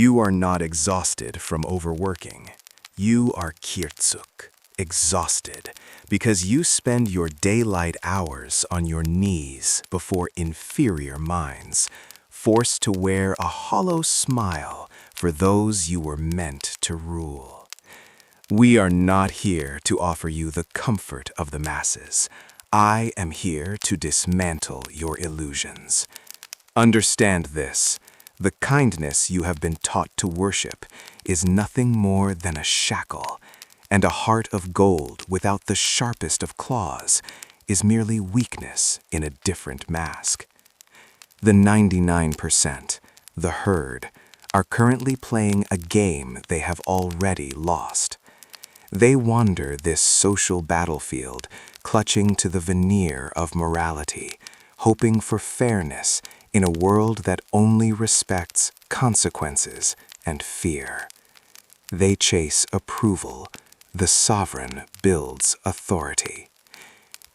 You are not exhausted from overworking. You are kirtsuk, exhausted, because you spend your daylight hours on your knees before inferior minds, forced to wear a hollow smile for those you were meant to rule. We are not here to offer you the comfort of the masses. I am here to dismantle your illusions. Understand this. The kindness you have been taught to worship is nothing more than a shackle, and a heart of gold without the sharpest of claws is merely weakness in a different mask. The 99%, the herd, are currently playing a game they have already lost. They wander this social battlefield, clutching to the veneer of morality, hoping for fairness in a world that only respects consequences and fear. They chase approval. The sovereign builds authority.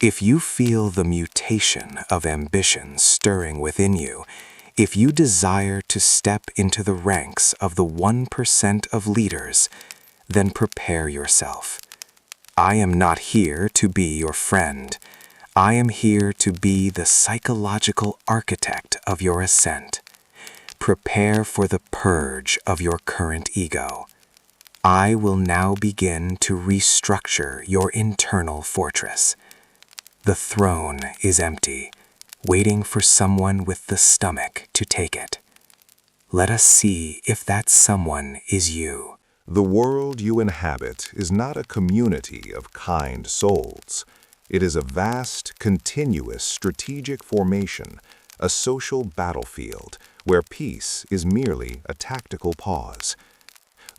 If you feel the mutation of ambition stirring within you, if you desire to step into the ranks of the 1% of leaders, then prepare yourself. I am not here to be your friend. I am here to be the psychological architect of your ascent. Prepare for the purge of your current ego. I will now begin to restructure your internal fortress. The throne is empty, waiting for someone with the stomach to take it. Let us see if that someone is you. The world you inhabit is not a community of kind souls. It is a vast, continuous, strategic formation, a social battlefield where peace is merely a tactical pause.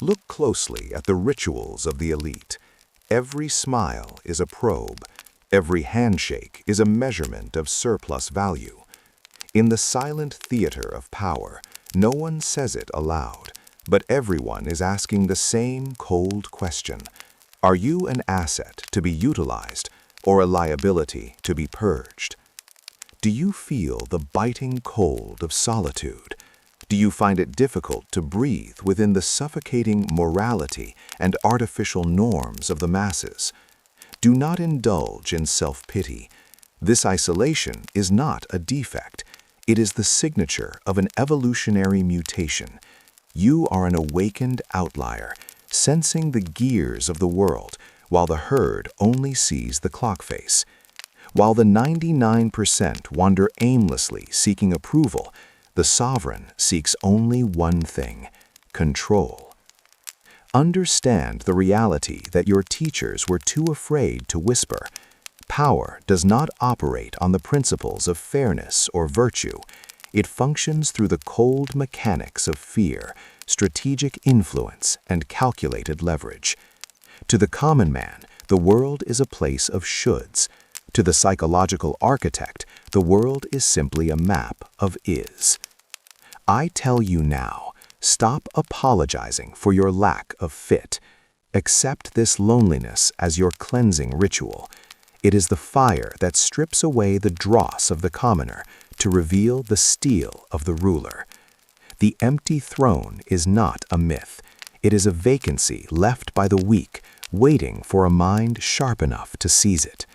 Look closely at the rituals of the elite. Every smile is a probe. Every handshake is a measurement of surplus value. In the silent theater of power, no one says it aloud, but everyone is asking the same cold question. Are you an asset to be utilized or a liability to be purged? Do you feel the biting cold of solitude? Do you find it difficult to breathe within the suffocating morality and artificial norms of the masses? Do not indulge in self-pity. This isolation is not a defect. It is the signature of an evolutionary mutation. You are an awakened outlier, sensing the gears of the world, while the herd only sees the clock face. While the 99% wander aimlessly seeking approval, the sovereign seeks only one thing: control. Understand the reality that your teachers were too afraid to whisper. Power does not operate on the principles of fairness or virtue. It functions through the cold mechanics of fear, strategic influence, and calculated leverage. To the common man, the world is a place of shoulds. To the psychological architect, the world is simply a map of is. I tell you now, stop apologizing for your lack of fit. Accept this loneliness as your cleansing ritual. It is the fire that strips away the dross of the commoner to reveal the steel of the ruler. The empty throne is not a myth. It is a vacancy left by the weak, waiting for a mind sharp enough to seize it.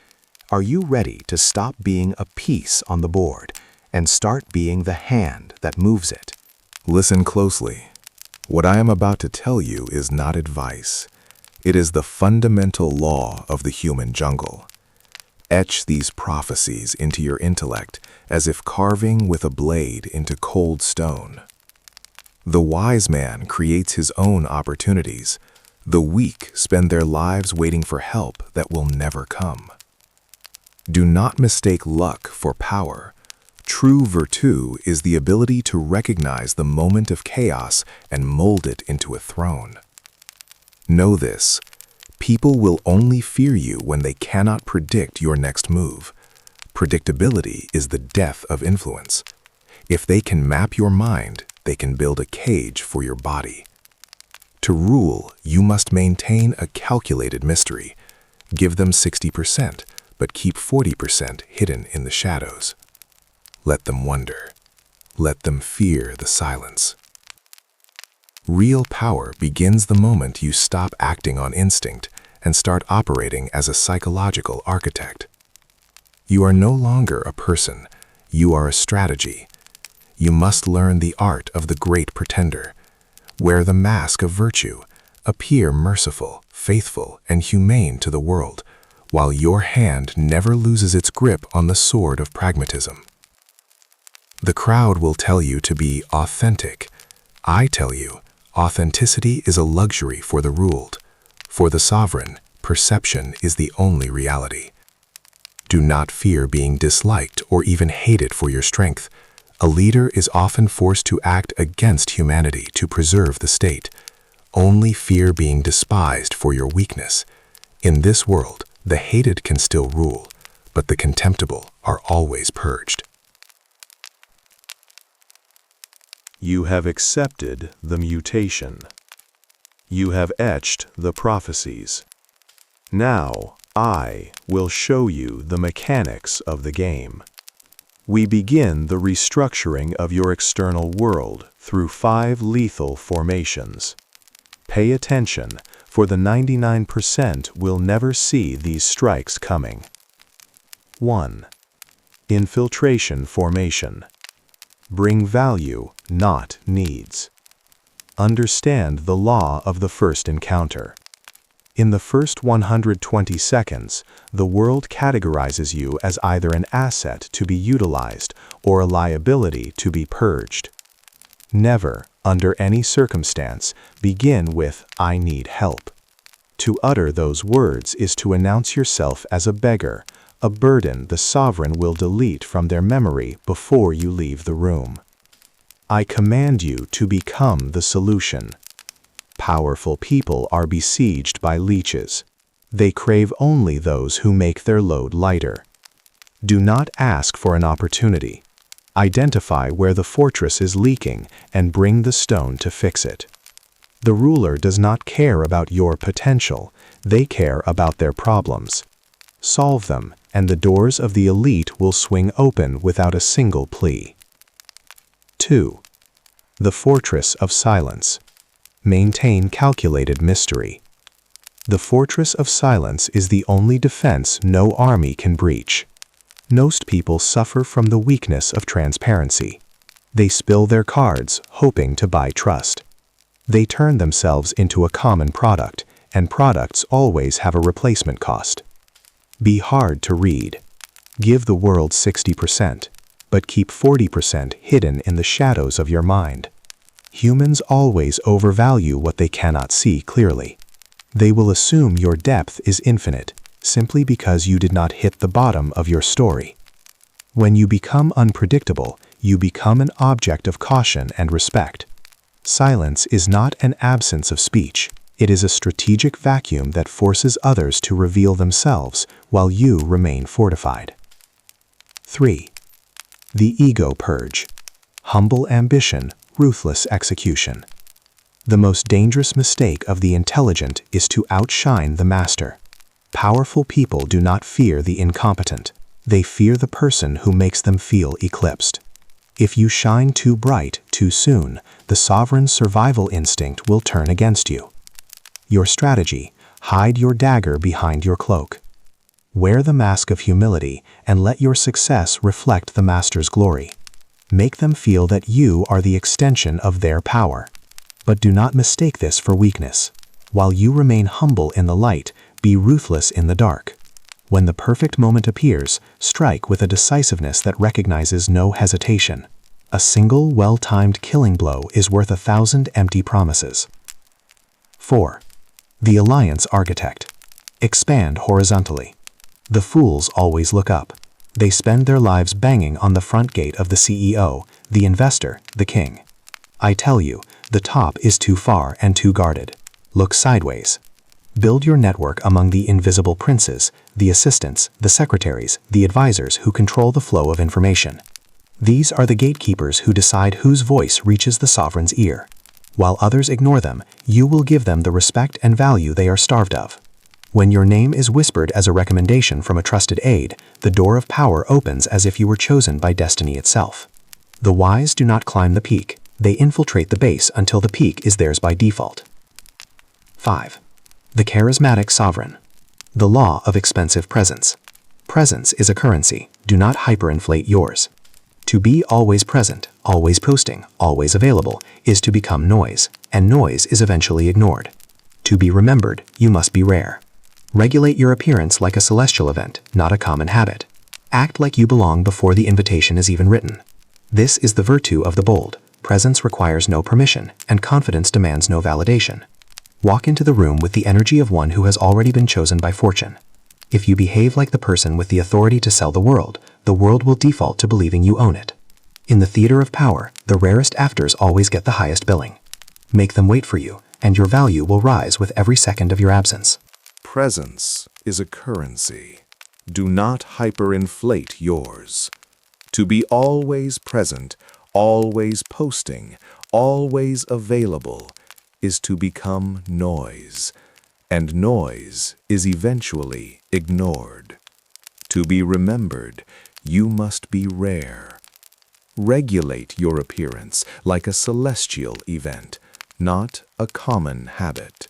Are you ready to stop being a piece on the board and start being the hand that moves it? Listen closely. What I am about to tell you is not advice. It is the fundamental law of the human jungle. Etch these prophecies into your intellect as if carving with a blade into cold stone. The wise man creates his own opportunities. The weak spend their lives waiting for help that will never come. Do not mistake luck for power. True virtue is the ability to recognize the moment of chaos and mold it into a throne. Know this. People will only fear you when they cannot predict your next move. Predictability is the death of influence. If they can map your mind, they can build a cage for your body. To rule, you must maintain a calculated mystery. Give them 60%, but keep 40% hidden in the shadows. Let them wonder. Let them fear the silence. Real power begins the moment you stop acting on instinct and start operating as a psychological architect. You are no longer a person, you are a strategy. You must learn the art of the great pretender. Wear the mask of virtue, appear merciful, faithful, and humane to the world, while your hand never loses its grip on the sword of pragmatism. The crowd will tell you to be authentic. I tell you, authenticity is a luxury for the ruled. For the sovereign, perception is the only reality. Do not fear being disliked or even hated for your strength. A leader is often forced to act against humanity to preserve the state. Only fear being despised for your weakness. In this world, the hated can still rule, but the contemptible are always purged. You have accepted the mutation. You have etched the prophecies. Now, I will show you the mechanics of the game. We begin the restructuring of your external world through 5 lethal formations. Pay attention, for the 99% will never see these strikes coming. 1. Infiltration formation. Bring value, not needs. Understand the law of the first encounter. In the first 120 seconds, the world categorizes you as either an asset to be utilized or a liability to be purged. Never, under any circumstance, begin with "I need help." To utter those words is to announce yourself as a beggar, a burden the sovereign will delete from their memory before you leave the room. I command you to become the solution. Powerful people are besieged by leeches. They crave only those who make their load lighter. Do not ask for an opportunity. Identify where the fortress is leaking and bring the stone to fix it. The ruler does not care about your potential, they care about their problems. Solve them, and the doors of the elite will swing open without a single plea. 2. The fortress of silence. Maintain calculated mystery. The fortress of silence is the only defense no army can breach. Most people suffer from the weakness of transparency. They spill their cards, hoping to buy trust. They turn themselves into a common product, and products always have a replacement cost. Be hard to read. Give the world 60%, but keep 40% hidden in the shadows of your mind. Humans always overvalue what they cannot see clearly. They will assume your depth is infinite, simply because you did not hit the bottom of your story. When you become unpredictable, you become an object of caution and respect. Silence is not an absence of speech. It is a strategic vacuum that forces others to reveal themselves while you remain fortified. 3. The ego purge. Humble ambition, ruthless execution. The most dangerous mistake of the intelligent is to outshine the master. Powerful people do not fear the incompetent. They fear the person who makes them feel eclipsed. If you shine too bright too soon, the sovereign's survival instinct will turn against you. Your strategy: hide your dagger behind your cloak. Wear the mask of humility and let your success reflect the master's glory. Make them feel that you are the extension of their power. But do not mistake this for weakness. While you remain humble in the light, be ruthless in the dark. When the perfect moment appears, strike with a decisiveness that recognizes no hesitation. A single well-timed killing blow is worth 1,000 empty promises. 4. The alliance architect. Expand horizontally. The fools always look up. They spend their lives banging on the front gate of the CEO, the investor, the king. I tell you, the top is too far and too guarded. Look sideways. Build your network among the invisible princes, the assistants, the secretaries, the advisors who control the flow of information. These are the gatekeepers who decide whose voice reaches the sovereign's ear. While others ignore them, you will give them the respect and value they are starved of. When your name is whispered as a recommendation from a trusted aide, the door of power opens as if you were chosen by destiny itself. The wise do not climb the peak, They infiltrate the base until the peak is theirs by default. 5. The charismatic sovereign. The law of expensive presence. Presence is a currency. Do not hyperinflate yours. To be always present, always posting, always available is to become noise, and noise is eventually ignored. To be remembered, you must be rare. Regulate your appearance like a celestial event, not a common habit. Act like you belong before the invitation is even written. This is the virtue of the bold. Presence requires no permission, and confidence demands no validation. Walk into the room with the energy of one who has already been chosen by fortune. If you behave like the person with the authority to sell the world will default to believing you own it. In the theater of power, the rarest actors always get the highest billing. Make them wait for you, and your value will rise with every second of your absence. Presence is a currency. Do not hyperinflate yours. To be always present, always posting, always available is to become noise, and noise is eventually ignored. To be remembered, you must be rare. Regulate your appearance like a celestial event, not a common habit.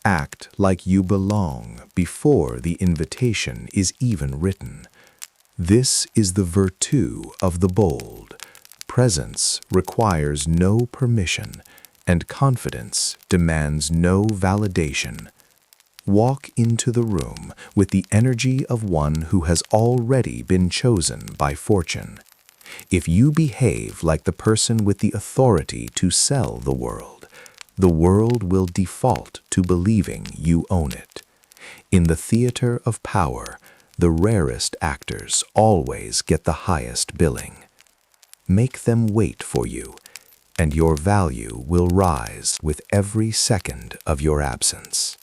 Act like you belong before the invitation is even written. This is the virtue of the bold. Presence requires no permission, and confidence demands no validation. Walk into the room with the energy of one who has already been chosen by fortune. If you behave like the person with the authority to sell the world will default to believing you own it. In the theater of power, the rarest actors always get the highest billing. Make them wait for you, and your value will rise with every second of your absence.